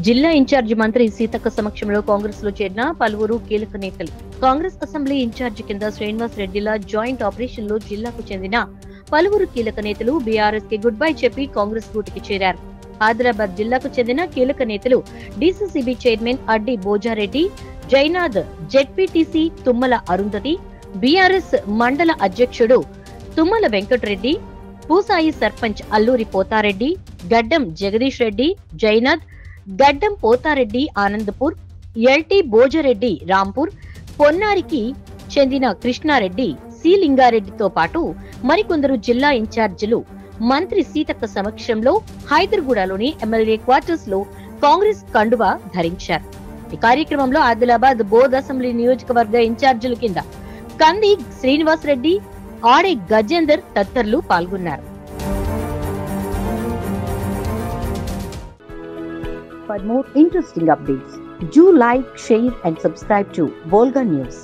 జిల్లా ఇన్ఛార్జి మంత్రి సీతక్క సమక్షంలో కాంగ్రెస్ లో చేరిన పలువురు కీలక నేతలు. కాంగ్రెస్ అసెంబ్లీ ఇన్ఛార్జి కింద శ్రీనివాస్ రెడ్డిల జాయింట్ ఆపరేషన్ లో జిల్లాకు చెందిన పలువురు కీలక నేతలు బీఆర్ఎస్ కి గుడ్ బై చెప్పి కాంగ్రెస్ గూటికి చేరారు. హైదరాబాద్ జిల్లాకు చెందిన కీలక నేతలు DCCB chairman Addi Bojareddy, Jainath, ZPTC Tummala Arundhati, BRS మండల అధ్యక్షుడు తుమ్మల వెంకటరెడ్డి, పూసాయి సర్పంచ్ అల్లూరి పోతారెడ్డి, గడ్డం జగదీష్ రెడ్డి, జైనాథ్, గడ్డం పోతారెడ్డి ఆనందపూర్, ఎల్టీ బోజరెడ్డి రాంపూర్, పొన్నారికి చెందిన కృష్ణారెడ్డి, సి లింగారెడ్డితో పాటు మరికొందరు జిల్లా ఇన్ఛార్జీలు మంత్రి సీతక్క సమక్షంలో హైదర్గూడలోని ఎమ్మెల్యే క్వార్టర్స్ లో కాంగ్రెస్ కండువా ధరించారు. ఈ కార్యక్రమంలో ఆదిలాబాద్ బోధ్ అసెంబ్లీ నియోజకవర్గ ఇన్ఛార్జీల కింద కంది శ్రీనివాస్ రెడ్డి, ఆడే గజేందర్ తదితరులు పాల్గొన్నారు. For more interesting updates, do like, share and subscribe to Volga News.